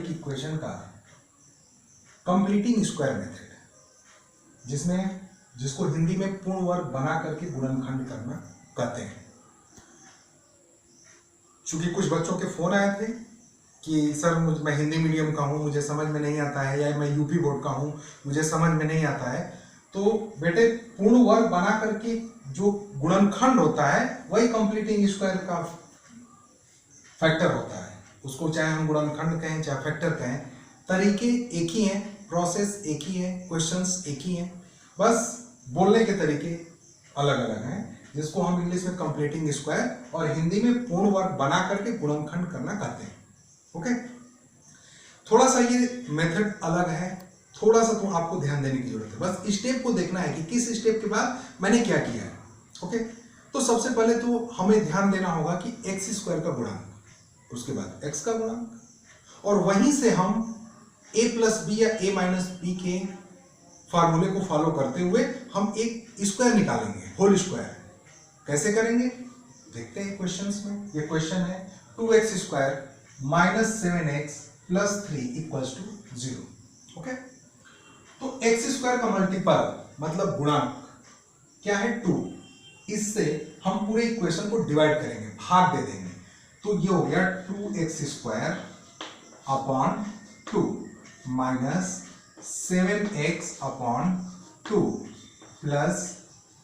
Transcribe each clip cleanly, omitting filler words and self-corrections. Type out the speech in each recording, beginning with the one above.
Quadratic equation का completing square method, जिसको हिंदी में पूर्ण वर्ग बना करके गुणनखंड करना कहते हैं। चूंकि कुछ बच्चों के फोन आए थे कि सर मैं हिंदी मीडियम का हूँ, मुझे समझ में नहीं आता है, या मैं यूपी बोर्ड का हूँ, मुझे समझ में नहीं आता है, तो बेटे पूर्ण वर्ग बना करके जो गुणनखंड होता है वही कंप्लीटिंग स्क्वायर का फैक्टर होता है। उसको चाहे हम गुणनखंड कहें चाहे फैक्टर कहें, तरीके एक ही हैं, प्रोसेस एक ही है, क्वेश्चंस एक ही हैं, बस बोलने के तरीके अलग अलग हैं, जिसको हम इंग्लिश में कंप्लीटिंग स्क्वायर और हिंदी में पूर्ण वर्ग बना करके गुणनखंड करना कहते हैं। ओके, थोड़ा सा ये मेथड अलग है, थोड़ा सा तो आपको ध्यान देने की जरूरत है, बस स्टेप को देखना है कि किस स्टेप के बाद मैंने क्या किया है। ओके, तो सबसे पहले तो हमें ध्यान देना होगा कि एक्स स्क्वायर का गुणांक, उसके बाद एक्स का गुणांक, और वहीं से हम a प्लस बी या a माइनस बी के फार्मूले को फॉलो करते हुए हम एक स्क्वायर निकालेंगे, होल स्क्वायर। कैसे करेंगे देखते हैं क्वेश्चंस में। ये क्वेश्चन है 2x square minus 7x plus 3 equals to 0। Okay, तो x स्क्वायर का मल्टीपल मतलब गुणांक क्या है 2, इससे हम पूरे इक्वेशन को डिवाइड करेंगे, भाग दे देंगे, तो ये हो गया 2x square upon 2 minus 7x upon 2 plus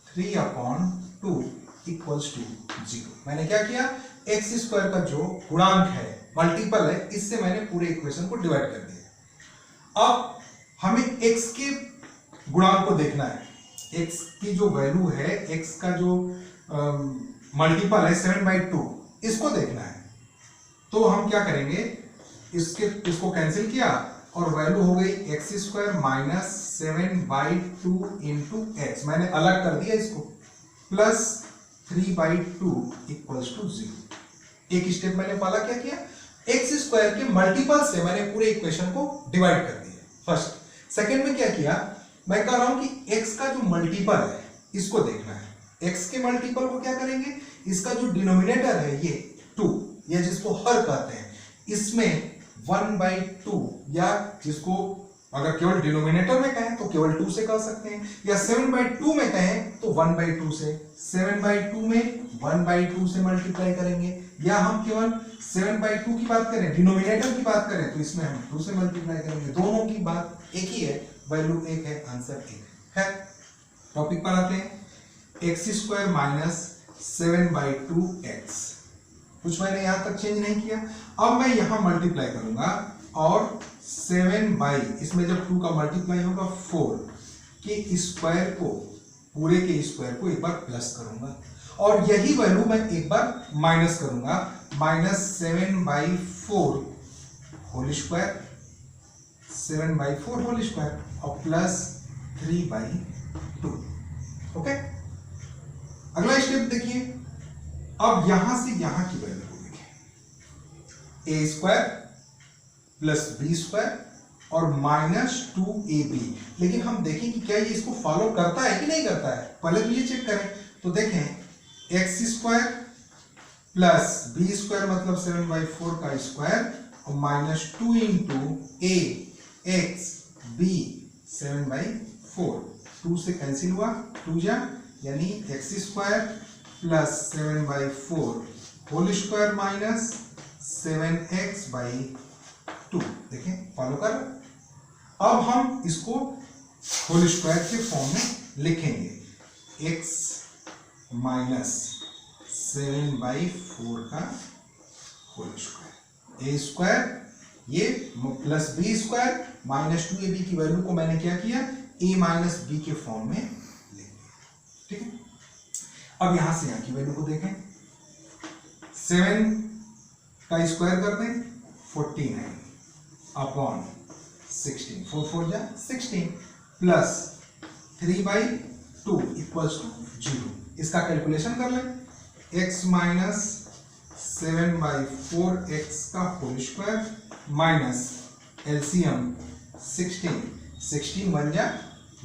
3 upon 2 equals to 0। मैंने क्या किया, एक्स स्क्वायर का जो गुणांक है, मल्टीपल है, इससे मैंने पूरे इक्वेशन को डिवाइड कर दिया। अब हमें x के गुणांक को देखना है, x की जो वैल्यू है, x का जो मल्टीपल है 7/2, इसको देखना है। तो हम क्या करेंगे, इसको कैंसिल किया और वैल्यू हो गई x square minus 7/2 into x, मैंने अलग कर दिया इसको, प्लस 3/2 इक्वल्स टू 0। एक स्टेप मैंने पहला क्या किया, एक्स स्क्वायर के मल्टीपल से मैंने पूरे इक्वेशन को डिवाइड कर दिया फर्स्ट। सेकेंड में क्या किया, मैं कह रहा हूं कि एक्स का जो मल्टीपल है इसको देखना है। एक्स के मल्टीपल को क्या करेंगे, इसका जो डिनोमिनेटर है ये 2, ये जिसको हर कहते हैं, इसमें 1/2, या जिसको अगर केवल डिनोमिनेटर में कहें तो केवल 2 से कह सकते हैं, या 7/2 में कहें तो 1/2 से, 7/2 में 1/2 से मल्टीप्लाई करेंगे, या हम केवल 7/2 की बात करें, डिनोमिनेटर की बात करें तो इसमें हम 2 से मल्टीप्लाई करेंगे। दोनों की बात एक ही है, वैल्यू एक है, आंसर एक है। टॉपिक पर आते हैं, एक्स स्क्वायर माइनस 7/2x, कुछ मैंने यहां तक चेंज नहीं किया। अब मैं यहां मल्टीप्लाई करूंगा और 7 इसमें जब 2 का मल्टीप्लाई होगा 4 के स्क्वायर को, पूरे के स्क्वायर को एक बार प्लस करूंगा, और यही वैल्यू मैं एक बार माइनस करूंगा, minus 7/4 whole square, 7/4 whole square और प्लस 3/2। ओके, अगला स्टेप देखिए, अब यहां से यहां की वैल्यू को देखिए, a square plus b square और माइनस 2ab। लेकिन हम देखें कि क्या ये इसको फॉलो करता है कि नहीं करता है, पहले तो ये चेक करें। तो देखें x square plus b square मतलब 7/4 का स्क्वायर और minus 2 into a x b 7/4, 2 से कैंसिल हुआ, 2 जा, यानी x square plus 7/4 whole square minus 7x/2। देखें फॉलो कर। अब हम इसको होल स्क्वायर के फॉर्म में लिखेंगे, x माइनस 7/4 का होल स्क्वायर, a स्क्वायर ये plus b square minus 2ab की वैल्यू को मैंने क्या किया, a माइनस बी के फॉर्म में लिख दिया। ठीक है, अब यहां से यहां की वैल्यू को देखें, 7 का स्क्वायर कर दें 49 अपॉन 16, 4 4 जा 16 प्लस 3/2 इक्वल्स टू 0। इसका कैलकुलेशन कर लें, x माइनस 7/4x का होल स्क्वायर माइनस एलसीएम 16, 16 बन जा,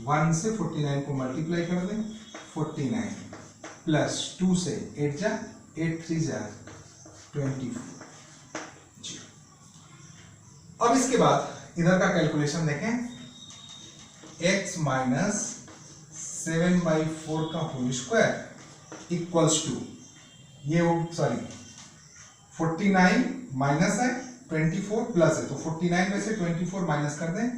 1 से 49 को मल्टीप्लाई कर दें, 49 प्लस 2 से 8 जा, 8 3 जा 24। अब इसके बाद इधर का कैलकुलेशन देखें, x माइनस 7/4 का होल स्क्वायर इक्वल्स टू ये वो सॉरी 49 माइनस है 24 प्लस है, तो 49 में से 24 माइनस कर दें,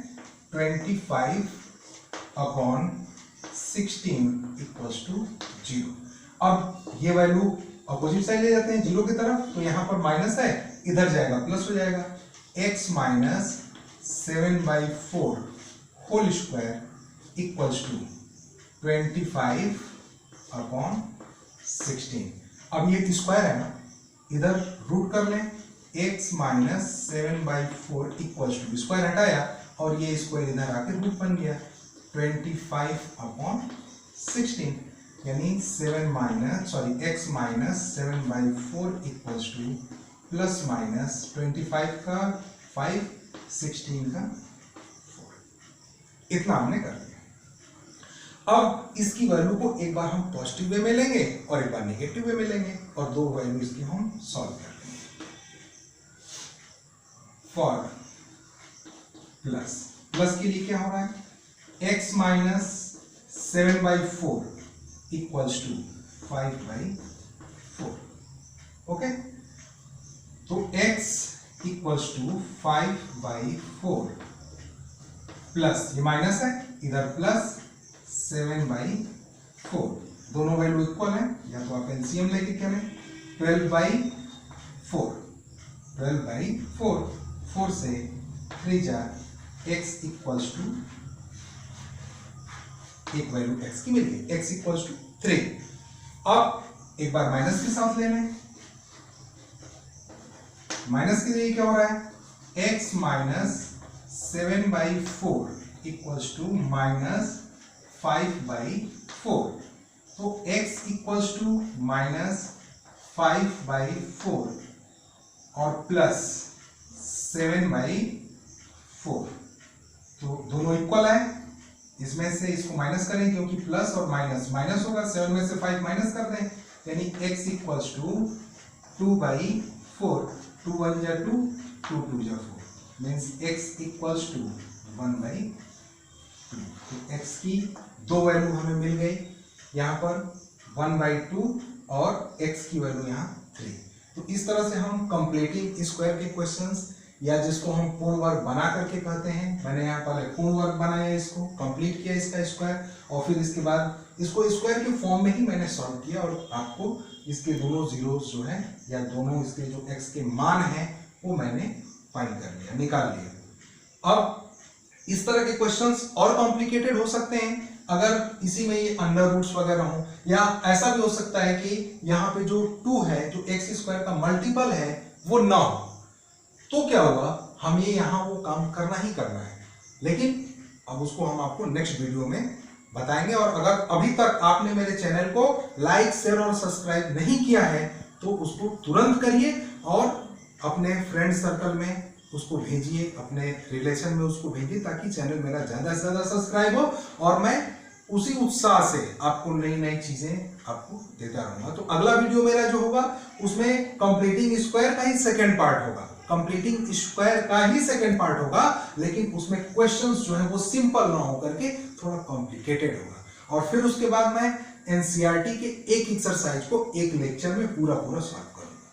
25/16 इक्वल्स टू 0। अब ये वैल्यू अपोजिट साइड ले जाते हैं 0 की तरफ, तो यहां पर माइनस है, इधर जाएगा प्लस हो जाएगा, x minus 7/4 whole square equals to 25/16। अब ये स्क्वायर है ना, इधर रूट कर लें, x minus 7/4 equals to square हटाया और ये स्क्वायर इधर आके रूट बन गया 25/16, यानी x minus 7/4 equals two plus minus 25 का 5 16 का 4। इतना हमने कर दिया। अब इसकी वैल्यू को एक बार हम पॉजिटिव वे में लेंगे और एक बार नेगेटिव वे में लेंगे और दो वैल्यू इसकी हम सॉल्व कर लेंगे। फॉर प्लस के लिए क्या हो रहा है, x minus 7/4 equals to 5/4। Okay, तो x इक्वल्स टू 5/4 प्लस ये माइनस है इधर प्लस 7/4, दोनों वैल्यू इक्वल है, या तो आप एलसीएम लेके करें, 12/4 4 से 3 जा x इक्वल्स टू एक वैल्यू x की मिल गई, x इक्वल्स टू 3। अब एक बार माइनस के साथ ले लें, माइनस के लिए क्या हो रहा है, x minus 7/4 equals to minus 5/4, तो x इक्वल्स टू माइनस 5/4 और प्लस 7/4, तो दोनों इक्वल है, इसमें से इसको माइनस करें क्योंकि प्लस और माइनस होगा, 7 में से 5 माइनस कर दें, यानी x इक्वल्स टू 2/4, 2 1 जा 2, 2 2 जा 4, मीन्स x इक्वल्स टू 1/2। तो x की दो वैल्यू हमें मिल गई, यहाँ पर 1/2 और x की वैल्यू यहाँ 3। तो इस तरह से हम कंप्लीटिंग स्क्वायर के क्वेश्चंस, या जिसको हम पूर्ण वर्ग बना करके कहते हैं, मैंने यहाँ पहले पूर्ण वर्ग बनाया, इसको कंप्लीट किया इसका स्क्वायर, और फिर इसके बाद इसको स्क्वायर के फॉर्म में ही मैंने सॉल्व किया और आपको इसके दोनों जीरोस जो है या दोनों इसके जो x के मान हैं वो मैंने फाइंड कर लिया, निकाल लिया। अब इस तरह के क्वेश्चंस और कॉम्प्लिकेटेड हो सकते हैं अगर इसी में ये अंडर रूट्स वगैरह हो, या ऐसा भी हो सकता है कि यहाँ पे जो 2 है, जो x स्क्वायर का मल्टीपल है वो ना हो, तो क्या होगा, हमें यहाँ वो काम करना ही करना है, लेकिन अब उसको हम आपको नेक्स्ट वीडियो में बताएंगे। और अगर अभी तक आपने मेरे चैनल को लाइक शेयर और सब्सक्राइब नहीं किया है तो उसको तुरंत करिए और अपने फ्रेंड सर्कल में उसको भेजिए, अपने रिलेशन में उसको भेजिए, ताकि चैनल मेरा ज़्यादा से ज़्यादा सब्सक्राइब हो और मैं उसी उत्साह से आपको नई नई चीज़ें आपको देता रहूँगा। तो अगला वीडियो मेरा जो होगा उसमें कंप्लीटिंग स्क्वायर का ही सेकेंड पार्ट होगा, लेकिन उसमें क्वेश्चंस जो है वो सिंपल ना हो करके थोड़ा कॉम्प्लिकेटेड होगा, और फिर उसके बाद मैं एनसीईआरटी के एक एक्सरसाइज को एक लेक्चर में पूरा सॉल्व करूंगा।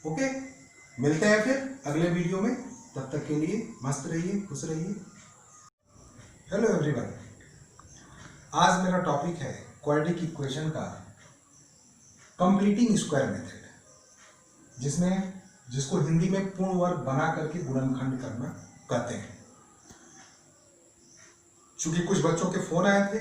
ओके, मिलते हैं फिर अगले वीडियो में, तब तक के लिए मस्त रहिए, खुश रहिए। हेलो एवरीवन, आज मेरा टॉपिक है क्वाड्रेटिक इक्वेशन का कंप्लीटिंग स्क्वायर मेथड, जिसको हिंदी में पूर्ण वर्ग बना करके गुणनखंड करना कहते हैं। चूंकि कुछ बच्चों के फोन आए थे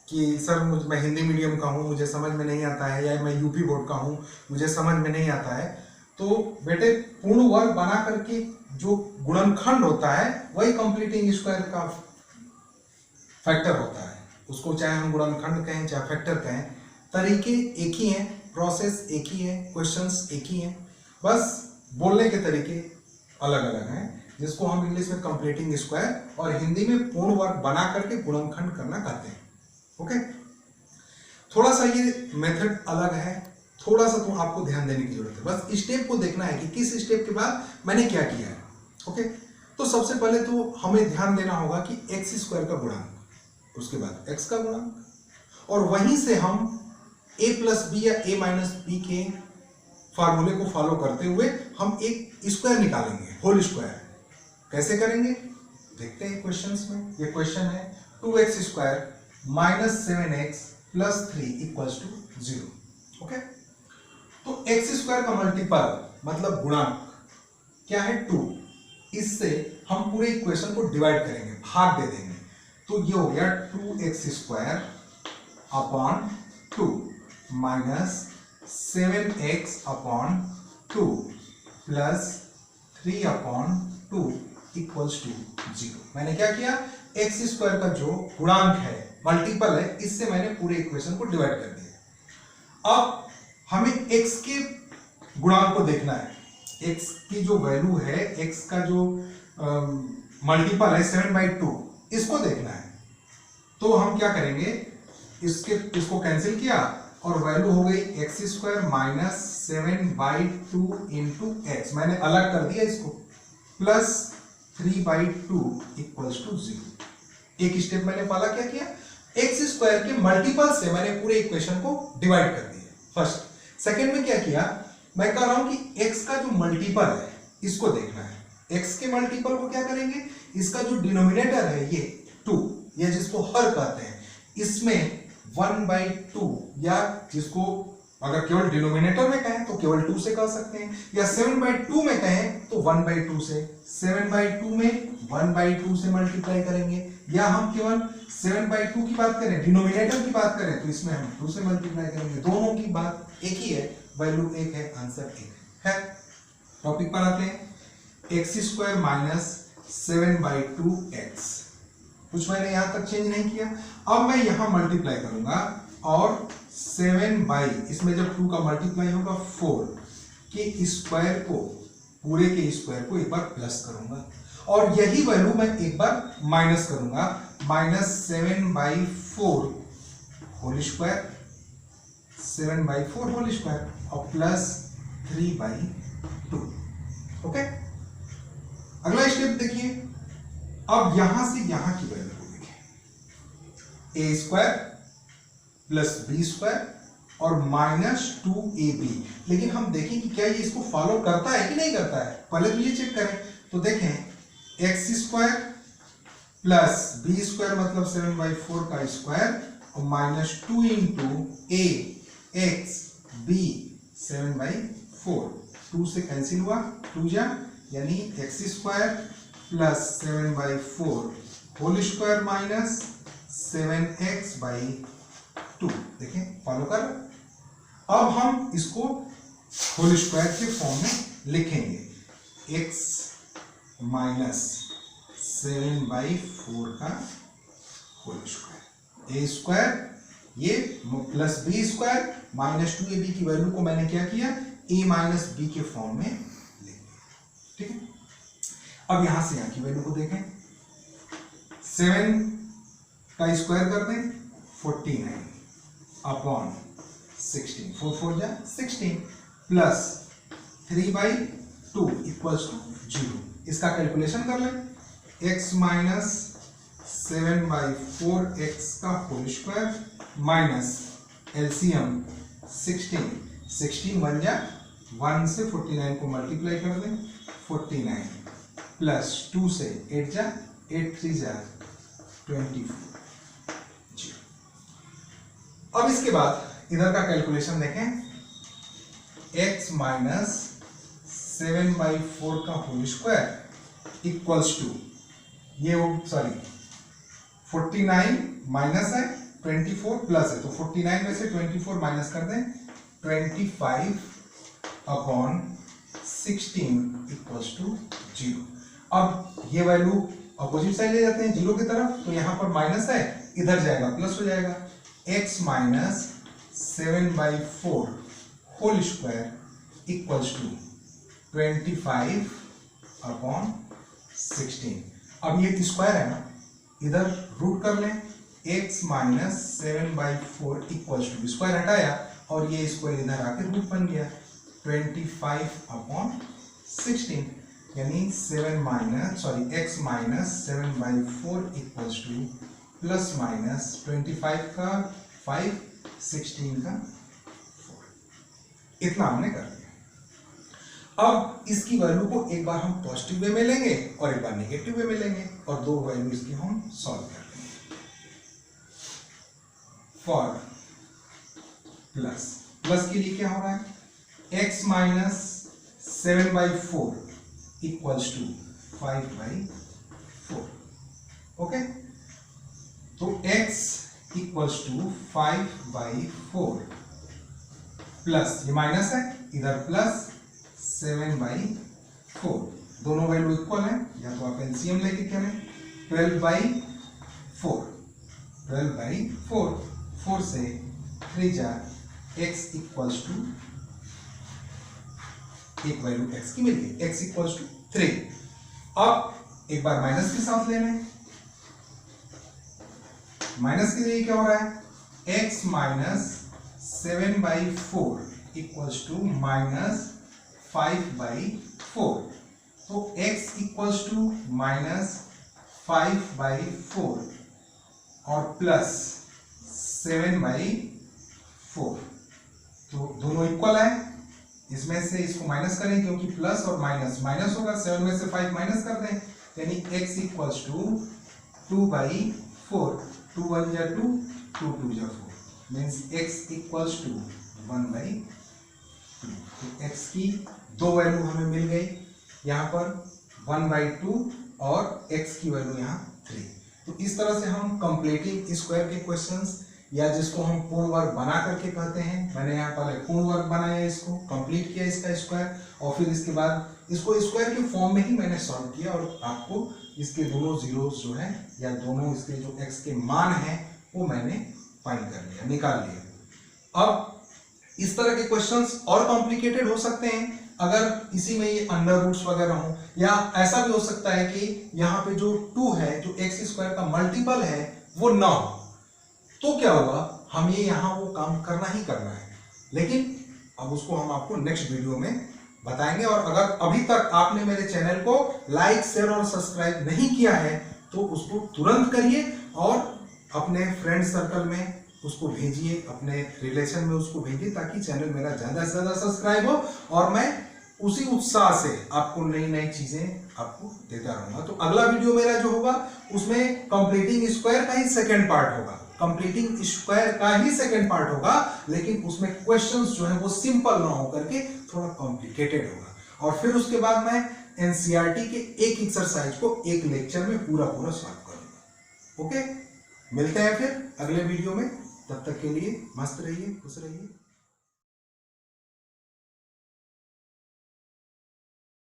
कि सर मैं हिंदी मीडियम का हूँ, मुझे समझ में नहीं आता है, या मैं यूपी बोर्ड का हूँ, मुझे समझ में नहीं आता है, तो बेटे पूर्ण वर्ग बना करके जो गुणनखंड होता है वही कंप्लीटिंग स्क्वायर का फैक्टर होता है। उसको चाहे हम गुणनखंड कहें चाहे फैक्टर कहें, तरीके एक ही हैं, प्रोसेस एक ही है, क्वेश्चंस एक ही हैं, बस बोलने के तरीके अलग अलग हैं, जिसको हम इंग्लिश में कंप्लीटिंग स्क्वायर और हिंदी में पूर्ण वर्ग बना करके गुणनखंड करना कहते हैं। ओके, थोड़ा सा ये मेथड अलग है, थोड़ा सा तो आपको ध्यान देने की जरूरत है, बस स्टेप को देखना है कि किस स्टेप के बाद मैंने क्या किया है। ओके, तो सबसे पहले तो हमें ध्यान देना होगा कि एक्स स्क्वायर का गुणांक, उसके बाद एक्स का गुणांक, और वहीं से हम a प्लस बी या a माइनस बी के फार्मूले को फॉलो करते हुए हम एक स्क्वायर निकालेंगे, होल स्क्वायर। कैसे करेंगे देखते हैं क्वेश्चंस में। ये क्वेश्चन है 2x square minus 7x plus 3 equals to 0। Okay, तो x स्क्वायर का मल्टीपल मतलब गुणांक क्या है 2, इससे हम पूरे इक्वेशन को डिवाइड करेंगे, भाग दे देंगे। तो ये हो गया 2x square upon 2 minus 7x upon 2 plus 3 upon 2 equals to 0। मैंने क्या किया, एक्स स्क्वायर का जो गुणांक है, मल्टीपल है, इससे मैंने पूरे इक्वेशन को डिवाइड कर दिया। अब हमें x के गुणांक को देखना है। x की जो वैल्यू है, x का जो मल्टीपल है 7/2, इसको देखना है। तो हम क्या करेंगे, इसको कैंसिल किया और वैल्यू हो गई x square minus 7/2 into x, मैंने अलग कर दिया इसको, प्लस 3/2 इक्वल्स टू 0। एक स्टेप मैंने पहला क्या किया, एक्स स्क्वायर के मल्टीपल से मैंने पूरे इक्वेशन को डिवाइड कर दिया फर्स्ट। सेकेंड में क्या किया, मैं कह रहा हूं कि एक्स का जो मल्टीपल है इसको देखना है। एक्स के मल्टीपल को क्या करेंगे, इसका जो डिनोमिनेटर है ये 2, ये जिसको हर कहते हैं, इसमें 1/2, या जिसको अगर केवल डिनोमिनेटर में कहें तो केवल 2 से कह सकते हैं, या 7/2 में कहें तो 1/2 से, 7/2 में 1/2 से मल्टीप्लाई करेंगे, या हम केवल 7/2 की बात करें, डिनोमिनेटर की बात करें तो इसमें हम 2 से मल्टीप्लाई करेंगे। दोनों की बात एक ही है, वैल्यू एक है, आंसर एक है। टॉपिक पर आते हैं, एक्स स्क्वायर माइनस 7/2x, कुछ मैंने यहां तक चेंज नहीं किया। अब मैं यहां मल्टीप्लाई करूंगा और 7 इसमें जब 2 का मल्टीप्लाई होगा 4 के स्क्वायर को, पूरे के स्क्वायर को एक बार प्लस करूंगा, और यही वैल्यू मैं एक बार माइनस करूंगा, minus 7/4 whole square, 7/4 whole square और प्लस 3/2। ओके, अगला स्टेप देखिए। अब यहां से यहां की वैल्यू को देखिए, a square plus b square और माइनस 2ab। लेकिन हम देखें कि क्या ये इसको फॉलो करता है कि नहीं करता है, पहले तो ये चेक करें। तो देखें x square plus b square मतलब 7/4 का स्क्वायर और minus 2 into a x b 7/4, 2 से कैंसिल हुआ, 2 जा, यानी x square plus 7/4 whole square minus 7x/2। देखें फॉलो कर। अब हम इसको होल स्क्वायर के फॉर्म में लिखेंगे, x माइनस 7/4 का होल स्क्वायर, a स्क्वायर ये plus b square minus 2ab की वैल्यू को मैंने क्या किया, a माइनस बी के फॉर्म में लिख दिया। ठीक है, अब यहां से यहां की वैल्यू को देखें, 7 का स्क्वायर कर दें 49 अपॉन 16, 4 4 जा 16 प्लस 3/2 इक्वल्स टू 0। इसका कैलकुलेशन कर लें, x माइनस 7/4x का होल स्क्वायर माइनस एलसीएम 16, 16 1 जा 1 से 49 को मल्टीप्लाई कर दें, 49 प्लस 2 से 8 जा 8 3 जा 24। अब इसके बाद इधर का कैलकुलेशन देखें, x माइनस 7/4 का होल स्क्वायर इक्वल्स टू, ये सॉरी 49 माइनस है 24 प्लस है, तो 49 में से 24 माइनस कर दें, 25 अपॉन 16 इक्वल्स टू 0। अब ये वैल्यू अपोजिट साइड ले जाते हैं 0 की तरफ, तो यहां पर माइनस है, इधर जाएगा प्लस हो जाएगा, x minus 7/4 whole square equals to 25 upon 16। अब ये स्क्वायर है ना, इधर रूट कर लें, x minus 7/4 equals to, square हटाया और ये स्क्वायर इधर आके रूट बन गया, 25 अपॉन 16। यानी x minus 7/4 equals two plus minus 25 का 5, 16 का 4। इतना हमने कर लिया। अब इसकी वैल्यू को एक बार हम पॉजिटिव वे में लेंगे और एक बार नेगेटिव वे में लेंगे और दो वैल्यू इसकी हम सॉल्व कर लेंगे। फॉर प्लस के लिए क्या हो रहा है, x minus 7/4 equals to 5/4। Okay, तो x इक्वल्स टू 5/4 प्लस, ये माइनस है इधर, प्लस 7/4, दोनों वैल्यू इक्वल है, या तो आप एलसीएम लेके करें, 12/4, 4 से 3 जा x इक्वल्स टू, एक वैल्यू x की मिल गई, x इक्वल्स टू 3। अब एक बार माइनस के साथ ले लें, माइनस के लिए क्या हो रहा है, x minus 7/4 equals to minus 5/4, तो x इक्वल्स टू माइनस 5/4 और प्लस 7/4, तो दोनों इक्वल है। इसमें से इसको माइनस करें क्योंकि प्लस और माइनस माइनस होगा, 7 में से 5 माइनस कर दें, यानी x इक्वल्स टू 2/4, 2 1 जा 2, 2 2 जा 4, मीन्स x इक्वल्स टू 1/2। तो x की दो वैल्यू हमें मिल गई, यहाँ पर 1/2 और x की वैल्यू यहाँ 3। तो इस तरह से हम कंप्लीटिंग स्क्वायर के क्वेश्चंस, या जिसको हम पूर्ण वर्ग बना करके कहते हैं, मैंने यहाँ पहले पूर्ण वर्ग बनाया, इसको कंप्लीट किया इसका स्क्वायर, और फिर इसके बाद इसको स्क्वायर के फॉर्म में ही मैंने सॉल्व किया और आपको इसके दोनों जीरोस जो है, या दोनों इसके जो x के मान हैं वो मैंने फाइंड कर लिया, निकाल लिया। अब इस तरह के क्वेश्चंस और कॉम्प्लिकेटेड हो सकते हैं अगर इसी में ये अंडर रूट्स वगैरह हो, या ऐसा भी हो सकता है कि यहाँ पे जो 2 है, जो x स्क्वायर का मल्टीपल है, वो ना हो, तो क्या होगा, हम ये यहाँ वो काम करना ही करना है। लेकिन अब उसको हम आपको नेक्स्ट वीडियो में बताएंगे। और अगर अभी तक आपने मेरे चैनल को लाइक, शेयर और सब्सक्राइब नहीं किया है तो उसको तुरंत करिए और अपने फ्रेंड सर्कल में उसको भेजिए, अपने रिलेशन में उसको भेजिए, ताकि चैनल मेरा ज़्यादा से ज़्यादा सब्सक्राइब हो और मैं उसी उत्साह से आपको नई नई चीज़ें आपको देता रहूँगा। तो अगला वीडियो मेरा जो होगा उसमें कंप्लीटिंग स्क्वायर का ही सेकेंड पार्ट होगा, कंप्लीटिंग स्क्वायर का ही सेकेंड पार्ट होगा, लेकिन उसमें क्वेश्चंस जो है वो सिंपल ना हो करके थोड़ा कॉम्प्लिकेटेड होगा। और फिर उसके बाद मैं एनसीईआरटी के एक एक्सरसाइज को एक लेक्चर में पूरा सॉल्व करूंगा। ओके, मिलते हैं फिर अगले वीडियो में, तब तक के लिए मस्त रहिए, खुश रहिए।